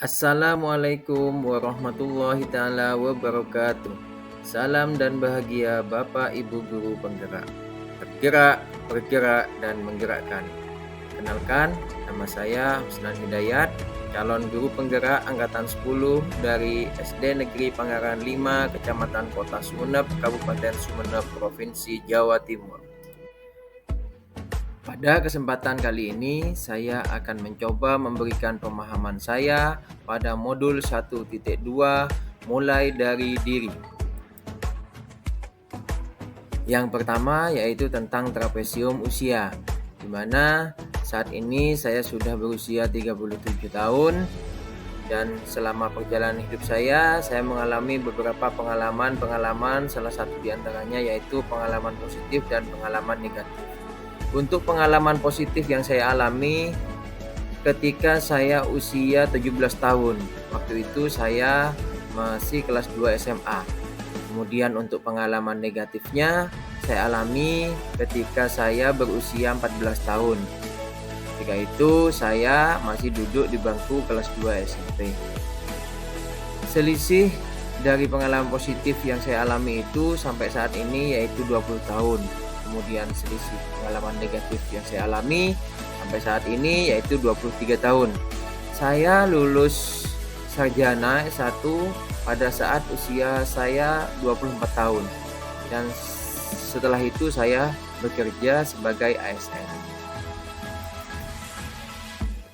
Assalamualaikum warahmatullahi taala wabarakatuh. Salam dan bahagia Bapak Ibu guru penggerak. Bergerak, bergerak dan menggerakkan. Kenalkan, nama saya Husnan Hidayat, calon guru penggerak angkatan 10 dari SD Negeri Pangaran 5, Kecamatan Kota Sumeneb, Kabupaten Sumeneb, Provinsi Jawa Timur. Pada kesempatan kali ini, saya akan mencoba memberikan pemahaman saya pada modul 1.2 mulai dari diri. Yang pertama yaitu tentang trapesium usia, di mana saat ini saya sudah berusia 37 tahun dan selama perjalanan hidup saya mengalami beberapa pengalaman, salah satu di antaranya yaitu pengalaman positif dan pengalaman negatif. Untuk pengalaman positif yang saya alami ketika saya usia 17 tahun, waktu itu saya masih kelas 2 SMA. Kemudian untuk pengalaman negatifnya saya alami ketika saya berusia 14 tahun. Ketika itu saya masih duduk di bangku kelas 2 SMP. Selisih dari pengalaman positif yang saya alami itu sampai saat ini yaitu 20 tahun. Kemudian selisih pengalaman negatif yang saya alami sampai saat ini yaitu 23 tahun. Saya lulus sarjana S1 pada saat usia saya 24 tahun. Dan setelah itu saya bekerja sebagai ASN.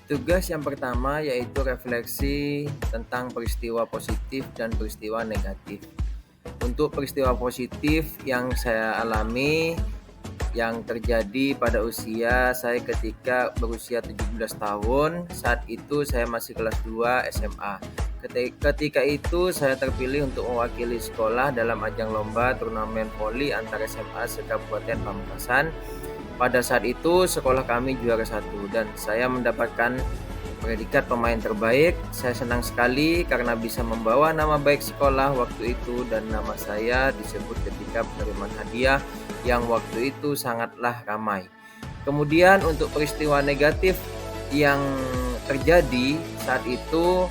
Tugas yang pertama yaitu refleksi tentang peristiwa positif dan peristiwa negatif. Untuk peristiwa positif yang saya alami yang terjadi pada usia saya ketika berusia 17 tahun, saat itu saya masih kelas 2 SMA. Ketika itu saya terpilih untuk mewakili sekolah dalam ajang lomba turnamen voli antar SMA se-Kabupaten Pamekasan. Pada saat itu sekolah kami juara 1 dan saya mendapatkan predikat pemain terbaik. Saya senang sekali karena bisa membawa nama baik sekolah waktu itu dan nama saya disebut ketika penerimaan hadiah yang waktu itu sangatlah ramai. Kemudian untuk peristiwa negatif yang terjadi saat itu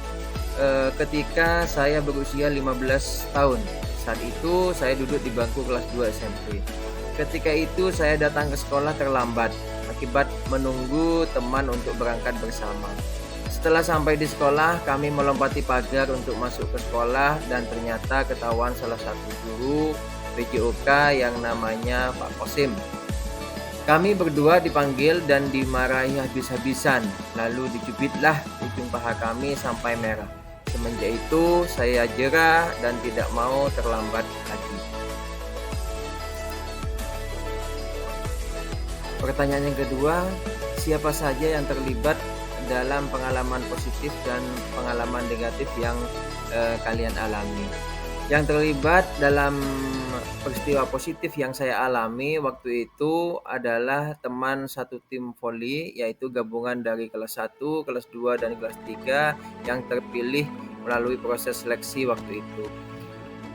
ketika saya berusia 15 tahun. Saat itu saya duduk di bangku kelas 2 SMP. Ketika itu saya datang ke sekolah terlambat akibat menunggu teman untuk berangkat bersama. Setelah sampai di sekolah, kami melompati pagar untuk masuk ke sekolah dan ternyata ketahuan salah satu guru PJOK yang namanya Pak Kosim. Kami berdua dipanggil dan dimarahi habis-habisan, lalu dicubitlah ujung paha kami sampai merah. Semenjak itu saya jera dan tidak mau terlambat lagi. Pertanyaan yang kedua, siapa saja yang terlibat dalam pengalaman positif dan pengalaman negatif yang kalian alami? Yang terlibat dalam peristiwa positif yang saya alami waktu itu adalah teman satu tim voli, yaitu gabungan dari kelas 1, kelas 2, dan kelas 3 yang terpilih melalui proses seleksi waktu itu.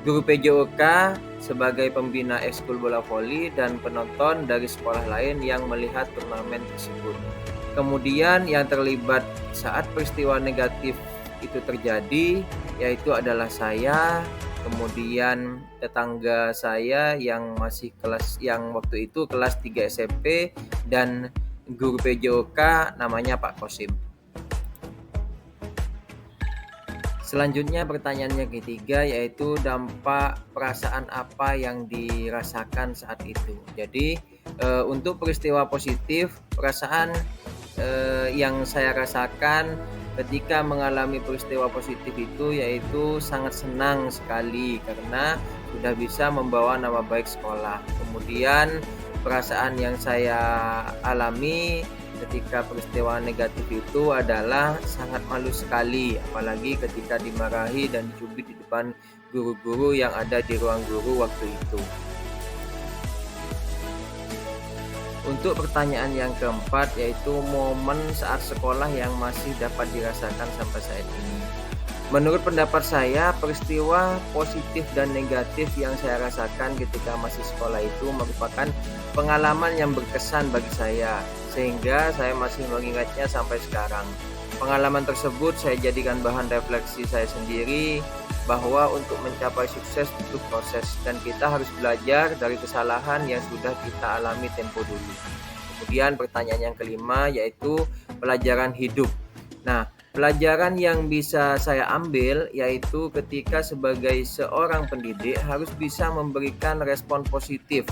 Guru PJOK sebagai pembina ekskul bola voli dan penonton dari sekolah lain yang melihat turnamen tersebut. Kemudian yang terlibat saat peristiwa negatif itu terjadi yaitu adalah saya, kemudian tetangga saya yang masih yang waktu itu kelas 3 SMP dan guru PJOK namanya Pak Kosim. Selanjutnya pertanyaan yang ketiga yaitu dampak perasaan apa yang dirasakan saat itu. Jadi untuk peristiwa positif, perasaan yang saya rasakan ketika mengalami peristiwa positif itu yaitu sangat senang sekali karena sudah bisa membawa nama baik sekolah. Kemudian perasaan yang saya alami ketika peristiwa negatif itu adalah sangat malu sekali, apalagi ketika dimarahi dan dicubit di depan guru-guru yang ada di ruang guru waktu itu. Untuk pertanyaan yang keempat yaitu momen saat sekolah yang masih dapat dirasakan sampai saat ini. Menurut pendapat saya, peristiwa positif dan negatif yang saya rasakan ketika masih sekolah itu merupakan pengalaman yang berkesan bagi saya, sehingga saya masih mengingatnya sampai sekarang. Pengalaman tersebut saya jadikan bahan refleksi saya sendiri bahwa untuk mencapai sukses butuh proses dan kita harus belajar dari kesalahan yang sudah kita alami tempo dulu. Kemudian pertanyaan yang kelima yaitu pelajaran hidup. Nah, pelajaran yang bisa saya ambil yaitu ketika sebagai seorang pendidik harus bisa memberikan respon positif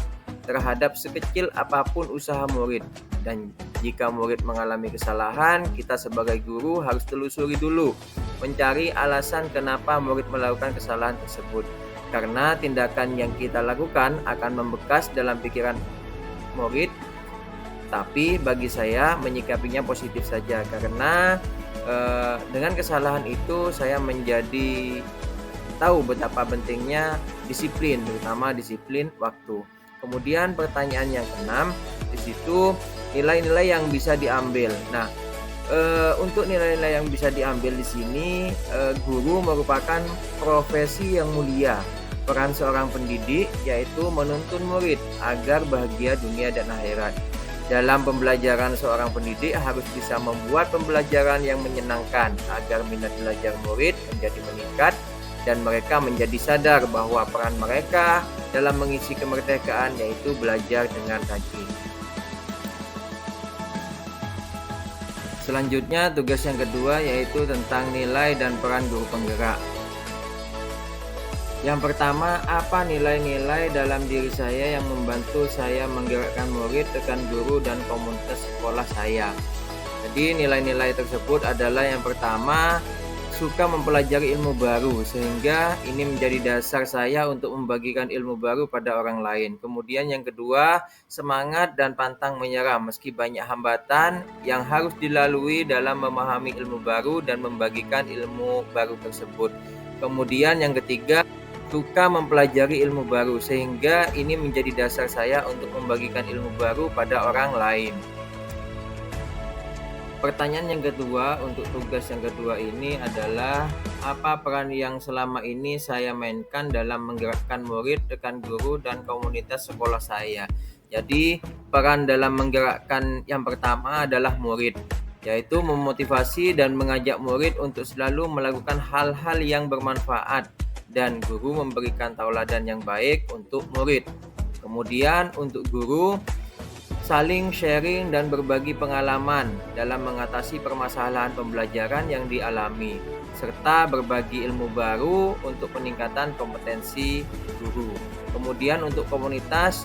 terhadap sekecil apapun usaha murid. Dan jika murid mengalami kesalahan, kita sebagai guru harus telusuri dulu, mencari alasan kenapa murid melakukan kesalahan tersebut. Karena tindakan yang kita lakukan akan membekas dalam pikiran murid, tapi bagi saya menyikapinya positif saja karena dengan kesalahan itu saya menjadi tahu betapa pentingnya disiplin, terutama disiplin waktu. Kemudian pertanyaan yang keenam, di situ nilai-nilai yang bisa diambil. Nah, untuk nilai-nilai yang bisa diambil di sini, guru merupakan profesi yang mulia. Peran seorang pendidik yaitu menuntun murid agar bahagia dunia dan akhirat. Dalam pembelajaran seorang pendidik harus bisa membuat pembelajaran yang menyenangkan agar minat belajar murid menjadi meningkat dan mereka menjadi sadar bahwa peran mereka dalam mengisi kemerdekaan yaitu belajar dengan rajin. Selanjutnya tugas yang kedua yaitu tentang nilai dan peran guru penggerak. Yang pertama, apa nilai-nilai dalam diri saya yang membantu saya menggerakkan murid, rekan guru, dan komunitas sekolah saya. Jadi nilai-nilai tersebut adalah yang pertama, suka mempelajari ilmu baru sehingga ini menjadi dasar saya untuk membagikan ilmu baru pada orang lain. Kemudian yang kedua, semangat dan pantang menyerah meski banyak hambatan yang harus dilalui dalam memahami ilmu baru dan membagikan ilmu baru tersebut. Kemudian yang ketiga, suka mempelajari ilmu baru sehingga ini menjadi dasar saya untuk membagikan ilmu baru pada orang lain. Pertanyaan yang kedua untuk tugas yang kedua ini adalah apa peran yang selama ini saya mainkan dalam menggerakkan murid, rekan guru, dan komunitas sekolah saya. Jadi peran dalam menggerakkan yang pertama adalah murid, yaitu memotivasi dan mengajak murid untuk selalu melakukan hal-hal yang bermanfaat dan guru memberikan tauladan yang baik untuk murid. Kemudian untuk guru, saling sharing dan berbagi pengalaman dalam mengatasi permasalahan pembelajaran yang dialami, serta berbagi ilmu baru untuk peningkatan kompetensi guru. Kemudian untuk komunitas,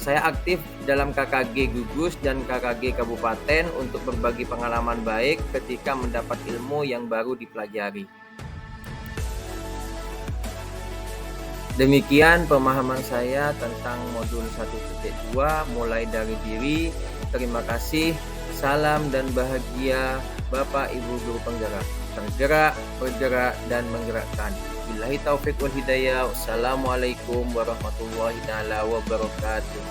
saya aktif dalam KKG Gugus dan KKG Kabupaten untuk berbagi pengalaman baik ketika mendapat ilmu yang baru dipelajari. Demikian pemahaman saya tentang modul 1.2 mulai dari diri. Terima kasih. Salam dan bahagia Bapak Ibu Guru Penggerak. Tergerak, bergerak, dan menggerakkan. Billahi taufiq wal hidayah. Wassalamualaikum warahmatullahi wabarakatuh.